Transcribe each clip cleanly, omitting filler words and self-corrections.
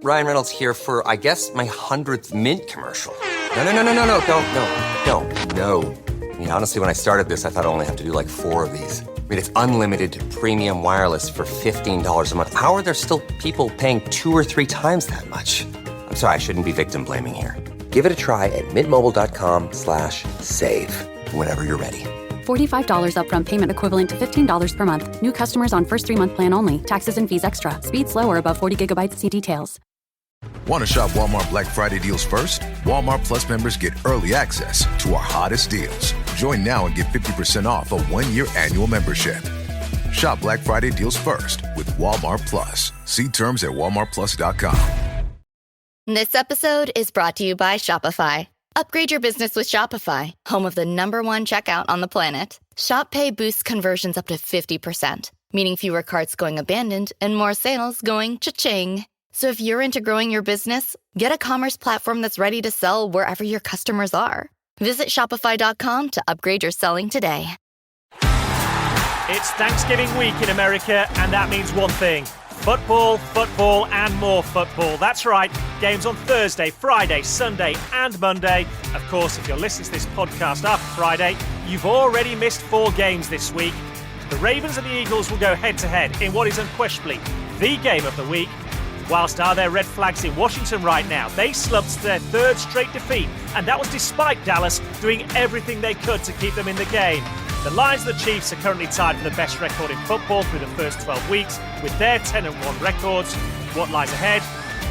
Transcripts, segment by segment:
Ryan Reynolds here for, I guess, my 100th Mint commercial. No, don't. I mean, honestly, when I started this, I thought I only have to do like 4 of these. I mean, it's unlimited premium wireless for $15 a month. How are there still people paying 2 or 3 times that much? I'm sorry, I shouldn't be victim blaming here. Give it a try at mintmobile.com/save. Whenever you're ready. $45 upfront payment equivalent to $15 per month. New customers on first 3-month plan only. Taxes and fees extra. Speed slower above 40 gigabytes. See details. Want to shop Walmart Black Friday deals first? Walmart Plus members get early access to our hottest deals. Join now and get 50% off a 1-year annual membership. Shop Black Friday deals first with Walmart Plus. See terms at walmartplus.com. This episode is brought to you by Shopify. Upgrade your business with Shopify, home of the #1 checkout on the planet. Shop Pay boosts conversions up to 50%, meaning fewer carts going abandoned and more sales going cha-ching. So if you're into growing your business, get a commerce platform that's ready to sell wherever your customers are. Visit Shopify.com to upgrade your selling today. It's Thanksgiving week in America, and that means one thing. Football, football, and more football. That's right. Games on Thursday, Friday, Sunday, and Monday. Of course, if you're listening to this podcast after Friday, you've already missed 4 games this week. The Ravens and the Eagles will go head-to-head in what is unquestionably the game of the week. Whilst are there red flags in Washington right now? They slumped to their 3rd straight defeat, and that was despite Dallas doing everything they could to keep them in the game. The Lions and the Chiefs are currently tied for the best record in football through the first 12 weeks with their 10-1 records. What lies ahead?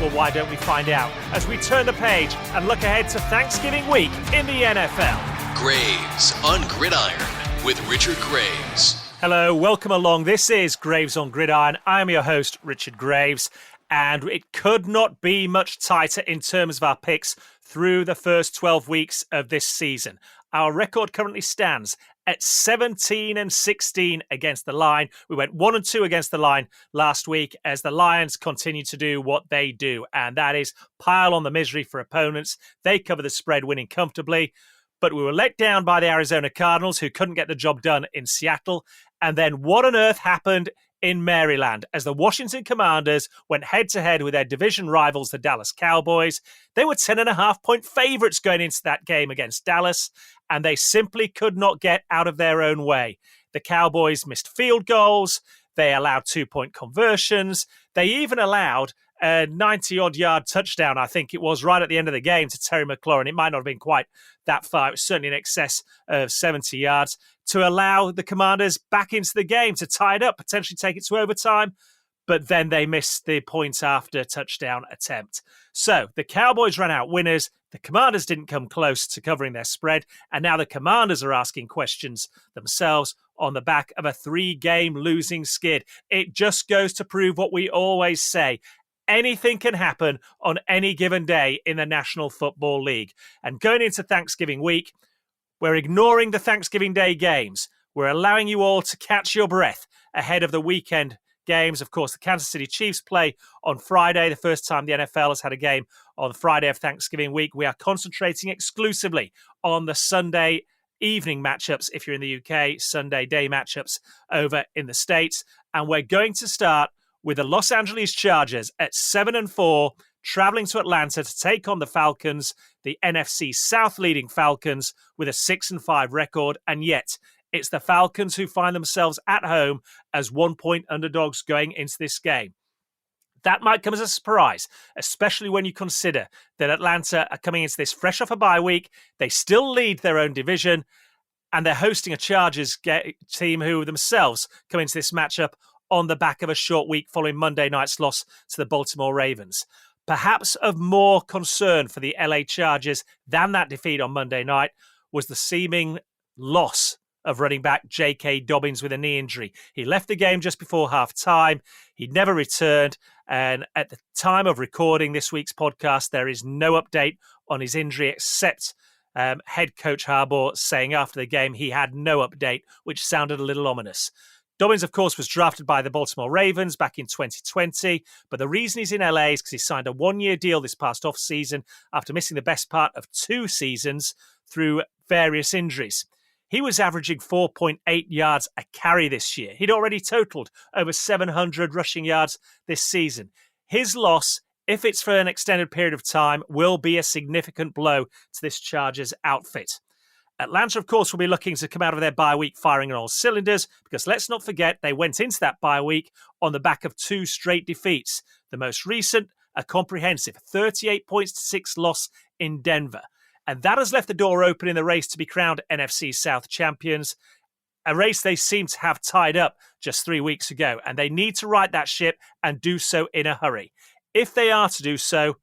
Well, why don't we find out as we turn the page and look ahead to Thanksgiving week in the NFL. Graves on Gridiron with Richard Graves. Hello, welcome along. This is Graves on Gridiron. I am your host, Richard Graves. And it could not be much tighter in terms of our picks through the first 12 weeks of this season. Our record currently stands at 17-16 against the line. We went 1-2 against the line last week as the Lions continue to do what they do, and that is pile on the misery for opponents. They cover the spread, winning comfortably. But we were let down by the Arizona Cardinals, who couldn't get the job done in Seattle. And then what on earth happened in Maryland as the Washington Commanders went head-to-head with their division rivals, the Dallas Cowboys? They were 10.5-point favorites going into that game against Dallas, and they simply could not get out of their own way. The Cowboys missed field goals. They allowed 2-point conversions. They even allowed a 90-odd-yard touchdown, I think it was, right at the end of the game to Terry McLaurin. It might not have been quite that far. It was certainly in excess of 70 yards to allow the Commanders back into the game to tie it up, potentially take it to overtime. But then they missed the point after touchdown attempt. So the Cowboys ran out winners. The Commanders didn't come close to covering their spread. And now the Commanders are asking questions themselves on the back of a 3-game losing skid. It just goes to prove what we always say. Anything can happen on any given day in the National Football League. And going into Thanksgiving week, we're ignoring the Thanksgiving Day games. We're allowing you all to catch your breath ahead of the weekend games. Of course, the Kansas City Chiefs play on Friday, the first time the NFL has had a game on Friday of Thanksgiving week. We are concentrating exclusively on the Sunday evening matchups if you're in the UK, Sunday day matchups over in the States. And we're going to start with the Los Angeles Chargers at 7-4, traveling to Atlanta to take on the Falcons, the NFC South leading Falcons with a 6-5 record. And yet it's the Falcons who find themselves at home as 1-point underdogs going into this game. That might come as a surprise, especially when you consider that Atlanta are coming into this fresh off a bye week. They still lead their own division, and they're hosting a Chargers team who themselves come into this matchup on the back of a short week following Monday night's loss to the Baltimore Ravens. Perhaps of more concern for the LA Chargers than that defeat on Monday night was the seeming loss of running back J.K. Dobbins with a knee injury. He left the game just before half-time. He never returned. And at the time of recording this week's podcast, there is no update on his injury except head coach Harbaugh saying after the game he had no update, which sounded a little ominous. Dobbins, of course, was drafted by the Baltimore Ravens back in 2020, but the reason he's in LA is because he signed a 1-year deal this past off-season after missing the best part of 2 seasons through various injuries. He was averaging 4.8 yards a carry this year. He'd already totaled over 700 rushing yards this season. His loss if it's for an extended period of time, will be a significant blow to this Chargers outfit. Atlanta, of course, will be looking to come out of their bye week firing on all cylinders, because let's not forget they went into that bye week on the back of 2 straight defeats. The most recent, a comprehensive 38-6 loss in Denver. And that has left the door open in the race to be crowned NFC South champions, a race they seem to have tied up just 3 weeks ago, and they need to right that ship and do so in a hurry. If they are to do so,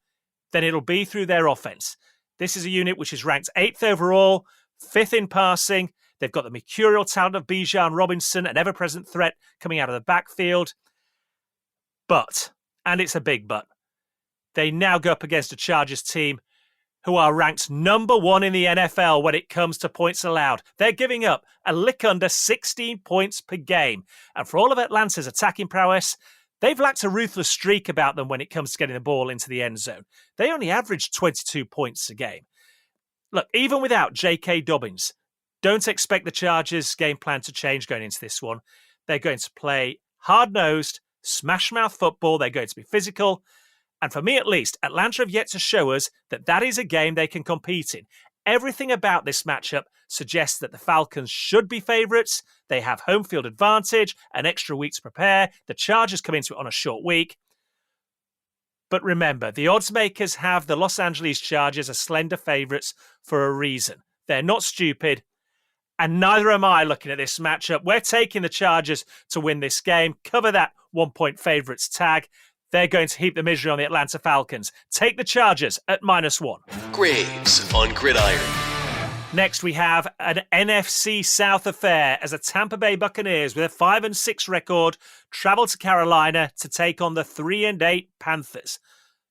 then it'll be through their offense. This is a unit which is ranked 8th overall, 5th in passing. They've got the mercurial talent of Bijan Robinson, an ever-present threat coming out of the backfield. But, and it's a big but, they now go up against a Chargers team who are ranked number 1 in the NFL when it comes to points allowed. They're giving up a lick under 16 points per game. And for all of Atlanta's attacking prowess, they've lacked a ruthless streak about them when it comes to getting the ball into the end zone. They only average 22 points a game. Look, even without J.K. Dobbins, don't expect the Chargers' game plan to change going into this one. They're going to play hard-nosed, smash-mouth football. They're going to be physical. And for me, at least, Atlanta have yet to show us that that is a game they can compete in. Everything about this matchup suggests that the Falcons should be favourites. They have home field advantage, an extra week to prepare. The Chargers come into it on a short week. But remember, the odds makers have the Los Angeles Chargers as slender favourites for a reason. They're not stupid, and neither am I looking at this matchup. We're taking the Chargers to win this game. Cover that 1-point favourites tag. They're going to heap the misery on the Atlanta Falcons. Take the Chargers at -1. Graves on Gridiron. Next, we have an NFC South affair as the Tampa Bay Buccaneers, with a 5-6 record, travel to Carolina to take on the 3-8 Panthers.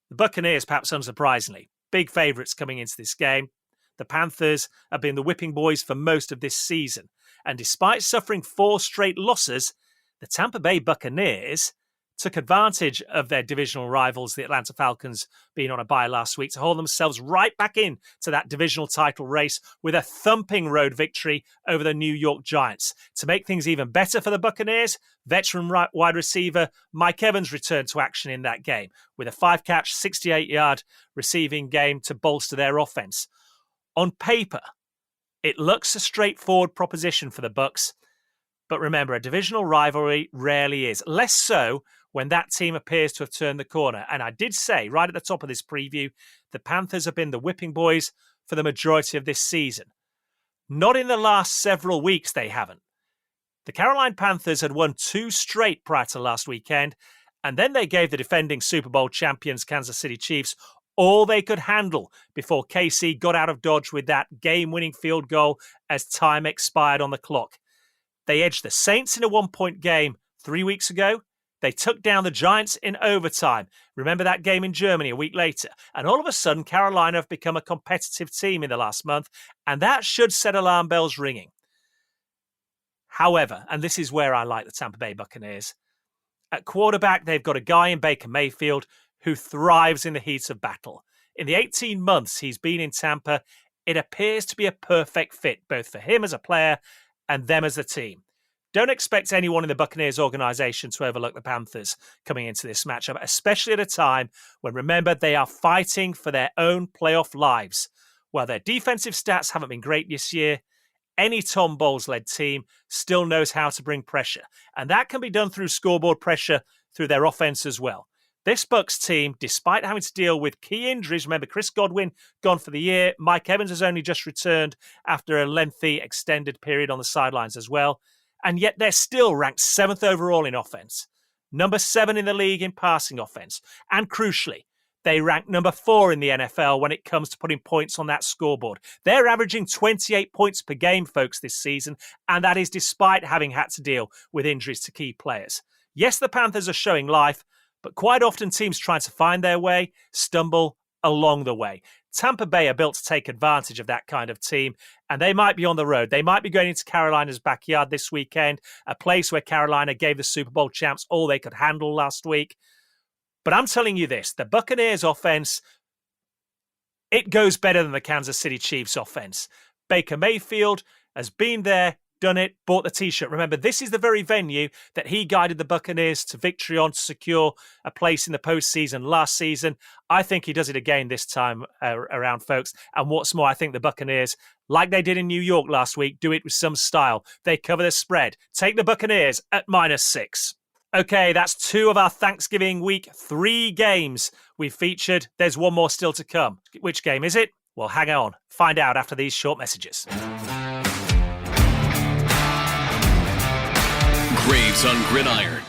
The Buccaneers, perhaps unsurprisingly, big favourites coming into this game. The Panthers have been the whipping boys for most of this season. And despite suffering 4 straight losses, the Tampa Bay Buccaneers took advantage of their divisional rivals, the Atlanta Falcons, being on a bye last week, to hold themselves right back in to that divisional title race with a thumping road victory over the New York Giants. To make things even better for the Buccaneers, veteran wide receiver Mike Evans returned to action in that game with a 5-catch, 68-yard receiving game to bolster their offense. On paper, it looks a straightforward proposition for the Bucs, but remember, a divisional rivalry rarely is. Less so when that team appears to have turned the corner. And I did say, right at the top of this preview, the Panthers have been the whipping boys for the majority of this season. Not in the last several weeks, they haven't. The Carolina Panthers had won 2 straight prior to last weekend, and then they gave the defending Super Bowl champions Kansas City Chiefs all they could handle before KC got out of Dodge with that game-winning field goal as time expired on the clock. They edged the Saints in a 1-point game 3 weeks ago. They took down the Giants in overtime. Remember that game in Germany a week later. And all of a sudden, Carolina have become a competitive team in the last month, and that should set alarm bells ringing. However, and this is where I like the Tampa Bay Buccaneers, at quarterback, they've got a guy in Baker Mayfield who thrives in the heat of battle. In the 18 months he's been in Tampa, it appears to be a perfect fit, both for him as a player and them as a team. Don't expect anyone in the Buccaneers organization to overlook the Panthers coming into this matchup, especially at a time when, remember, they are fighting for their own playoff lives. While their defensive stats haven't been great this year, any Tom Bowles-led team still knows how to bring pressure. And that can be done through scoreboard pressure through their offense as well. This Bucs team, despite having to deal with key injuries, remember Chris Godwin gone for the year, Mike Evans has only just returned after a lengthy extended period on the sidelines as well, and yet they're still ranked 7th overall in offense, number 7 in the league in passing offense, and crucially, they rank number 4 in the NFL when it comes to putting points on that scoreboard. They're averaging 28 points per game, folks, this season, and that is despite having had to deal with injuries to key players. Yes, the Panthers are showing life, but quite often teams trying to find their way stumble along the way. Tampa Bay are built to take advantage of that kind of team, and they might be on the road. They might be going into Carolina's backyard this weekend, a place where Carolina gave the Super Bowl champs all they could handle last week. But I'm telling you this, the Buccaneers offense, it goes better than the Kansas City Chiefs offense. Baker Mayfield has been there, done it, bought the T-shirt. Remember, this is the very venue that he guided the Buccaneers to victory on to secure a place in the postseason last season. I think he does it again this time around, folks. And what's more, I think the Buccaneers, like they did in New York last week, do it with some style. They cover the spread. Take the Buccaneers at -6. Okay, that's 2 of our Thanksgiving week 3 games we've featured. There's one more still to come. Which game is it? Well, hang on. Find out after these short messages. Graves on Gridiron.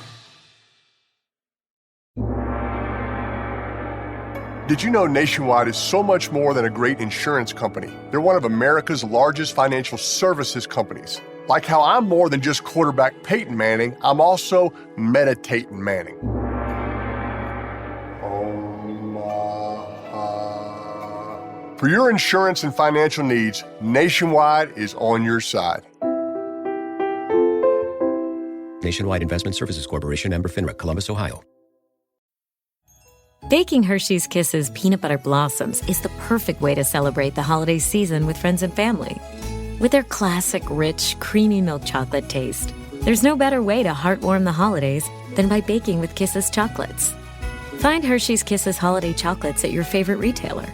Did you know Nationwide is so much more than a great insurance company? They're one of America's largest financial services companies. Like how I'm more than just quarterback Peyton Manning, I'm also meditating Manning. For your insurance and financial needs, Nationwide is on your side. Nationwide Investment Services Corporation, member FINRA, Columbus, Ohio. Baking Hershey's Kisses peanut butter blossoms is the perfect way to celebrate the holiday season with friends and family. With their classic, rich, creamy milk chocolate taste, there's no better way to heartwarm the holidays than by baking with Kisses chocolates. Find Hershey's Kisses holiday chocolates at your favorite retailer.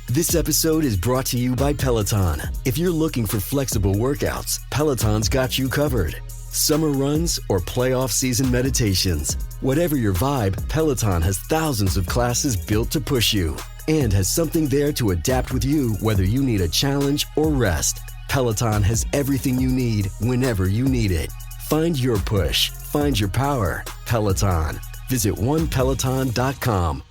This episode is brought to you by Peloton. If you're looking for flexible workouts, Peloton's got you covered. Summer runs or playoff season meditations. Whatever your vibe, Peloton has thousands of classes built to push you and has something there to adapt with you whether you need a challenge or rest. Peloton has everything you need whenever you need it. Find your push. Find your power. Peloton. Visit onepeloton.com.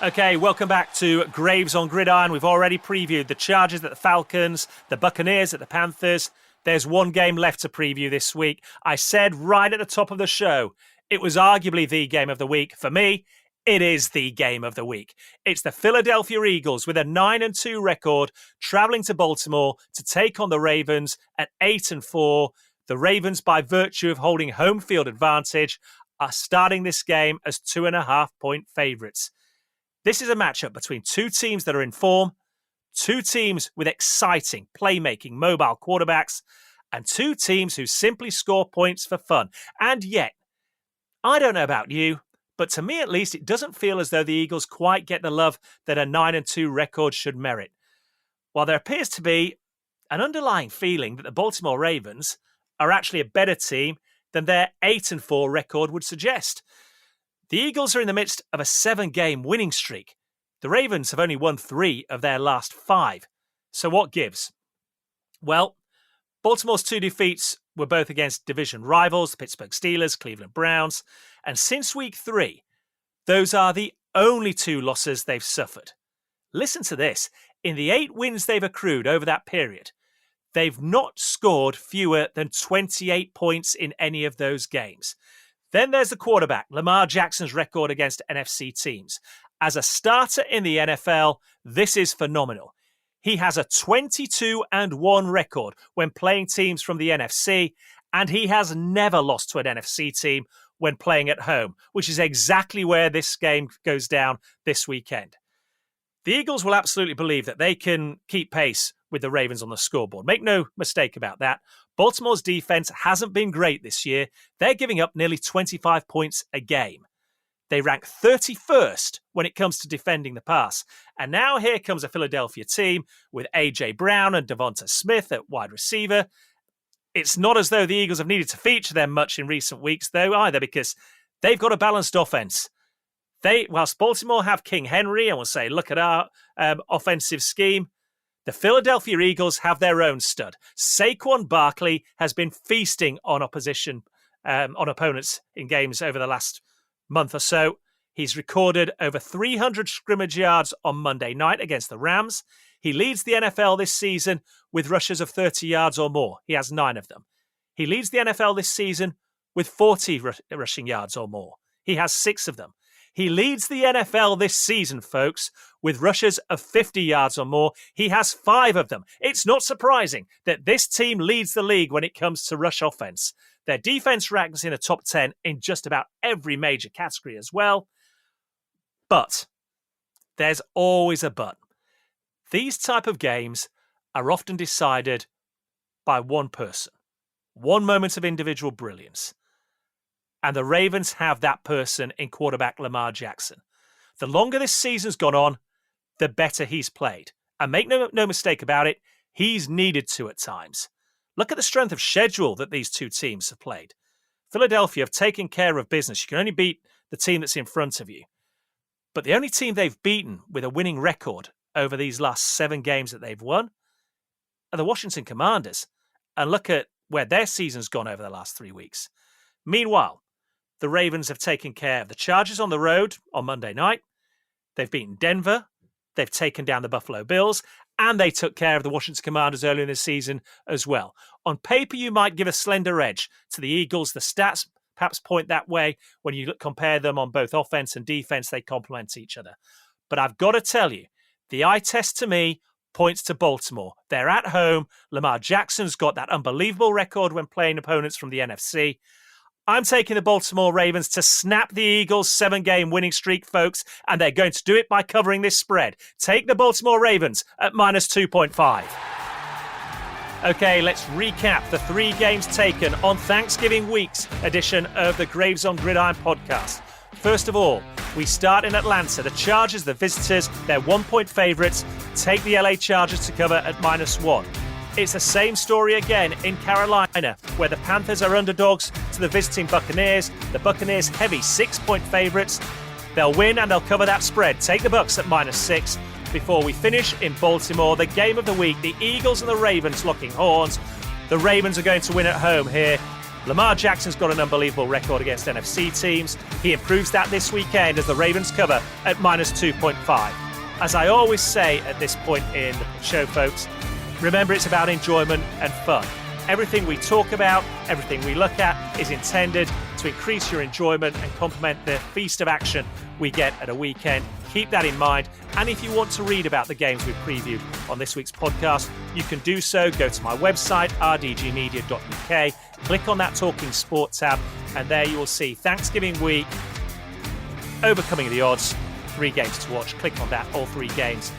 Okay, welcome back to Graves on Gridiron. We've already previewed the Chargers at the Falcons, the Buccaneers at the Panthers. There's one game left to preview this week. I said right at the top of the show, it was arguably the game of the week. For me, it is the game of the week. It's the Philadelphia Eagles with a 9-2 record traveling to Baltimore to take on the Ravens at 8-4. The Ravens, by virtue of holding home field advantage, are starting this game as 2.5-point favorites. This is a matchup between 2 teams that are in form, 2 teams with exciting, playmaking, mobile quarterbacks, and 2 teams who simply score points for fun. And yet, I don't know about you, but to me at least, it doesn't feel as though the Eagles quite get the love that a 9-2 record should merit. While there appears to be an underlying feeling that the Baltimore Ravens are actually a better team than their 8-4 record would suggest. The Eagles are in the midst of a 7-game winning streak. The Ravens have only won 3 of their last 5. So what gives? Well, Baltimore's 2 defeats were both against division rivals, the Pittsburgh Steelers, Cleveland Browns. And since week 3, those are the only 2 losses they've suffered. Listen to this. In the 8 wins they've accrued over that period, they've not scored fewer than 28 points in any of those games. Then there's the quarterback, Lamar Jackson's record against NFC teams. As a starter in the NFL, this is phenomenal. He has a 22-1 record when playing teams from the NFC, and he has never lost to an NFC team when playing at home, which is exactly where this game goes down this weekend. The Eagles will absolutely believe that they can keep pace with the Ravens on the scoreboard. Make no mistake about that. Baltimore's defense hasn't been great this year. They're giving up nearly 25 points a game. They rank 31st when it comes to defending the pass. And now here comes a Philadelphia team with A.J. Brown and Devonta Smith at wide receiver. It's not as though the Eagles have needed to feature them much in recent weeks, though, either, because they've got a balanced offense. Whilst Baltimore have King Henry and will say, look at our offensive scheme, the Philadelphia Eagles have their own stud. Saquon Barkley has been feasting on opponents in games over the last month or so. He's recorded over 300 scrimmage yards on Monday night against the Rams. He leads the NFL this season with rushes of 30 yards or more. He has 9 of them. He leads the NFL this season with 40 rushing yards or more. He has 6 of them. He leads the NFL this season, folks, with rushes of 50 yards or more. He has 5 of them. It's not surprising that this team leads the league when it comes to rush offense. Their defense ranks in the top 10 in just about every major category as well. But There's always a but. These type of games are often decided by one person, one moment of individual brilliance. And the Ravens have that person in quarterback Lamar Jackson. The longer this season's gone on, the better he's played. And make no mistake about it, he's needed to at times. Look at the strength of schedule that these two teams have played. Philadelphia have taken care of business. You can only beat the team that's in front of you. But the only team they've beaten with a winning record over these last 7 games that they've won are the Washington Commanders. And look at where their season's gone over the last 3 weeks. Meanwhile, the Ravens have taken care of the Chargers on the road on Monday night. They've beaten Denver. They've taken down the Buffalo Bills. And they took care of the Washington Commanders earlier in the season as well. On paper, you might give a slender edge to the Eagles. The stats perhaps point that way. When you compare them on both offense and defense, they complement each other. But I've got to tell you, the eye test to me points to Baltimore. They're at home. Lamar Jackson's got that unbelievable record when playing opponents from the NFC. I'm taking the Baltimore Ravens to snap the Eagles' 7-game winning streak, folks, and they're going to do it by covering this spread. Take the Baltimore Ravens at minus 2.5. Okay, let's recap the 3 games taken on Thanksgiving week's edition of the Graves on Gridiron podcast. First of all, we start in Atlanta. The Chargers, the visitors, they're 1-point favourites. Take the LA Chargers to cover at minus 1. It's the same story again in Carolina, where the Panthers are underdogs to the visiting Buccaneers. The Buccaneers heavy 6-point favourites. They'll win and they'll cover that spread. Take the Bucs at minus 6. Before we finish in Baltimore, the game of the week, the Eagles and the Ravens locking horns. The Ravens are going to win at home here. Lamar Jackson's got an unbelievable record against NFC teams. He improves that this weekend as the Ravens cover at minus 2.5. As I always say at this point in the show, folks, remember, it's about enjoyment and fun. Everything we talk about, everything we look at is intended to increase your enjoyment and complement the feast of action we get at a weekend. Keep that in mind. And if you want to read about the games we previewed on this week's podcast, you can do so. Go to my website, rdgmedia.uk, click on that Talking Sport tab, and there you will see Thanksgiving week, overcoming the odds, 3 games to watch. Click on that, all 3 games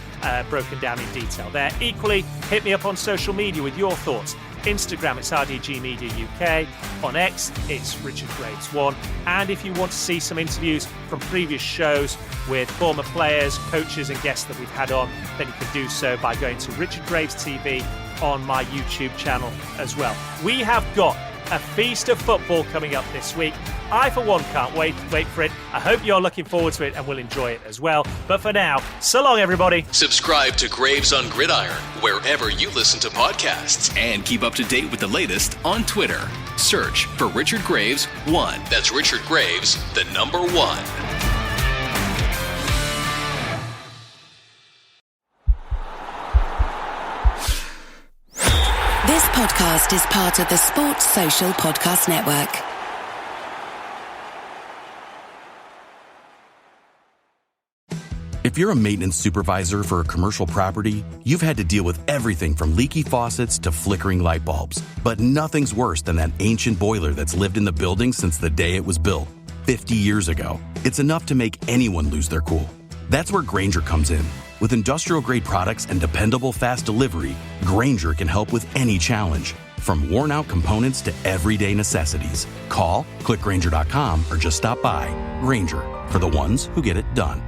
broken down in detail there. Equally, hit me up on social media with your thoughts. Instagram, it's RDG Media UK. On X, it's Richard Graves 1. And if you want to see some interviews from previous shows with former players, coaches and guests that we've had on, then you can do so by going to Richard Graves TV on my YouTube channel as well. We have got a feast of football coming up this week. I, for one, can't wait for it. I hope you're looking forward to it and will enjoy it as well. But for now, so long, everybody. Subscribe to Graves on Gridiron wherever you listen to podcasts. And keep up to date with the latest on Twitter. Search for Richard Graves 1. That's Richard Graves, the number 1. This podcast is part of the Sports Social Podcast Network. If you're a maintenance supervisor for a commercial property, you've had to deal with everything from leaky faucets to flickering light bulbs. But nothing's worse than that ancient boiler that's lived in the building since the day it was built, 50 years ago. It's enough to make anyone lose their cool. That's where Grainger comes in. With industrial-grade products and dependable fast delivery, Grainger can help with any challenge, from worn-out components to everyday necessities. Call, click Grainger.com, or just stop by. Grainger, for the ones who get it done.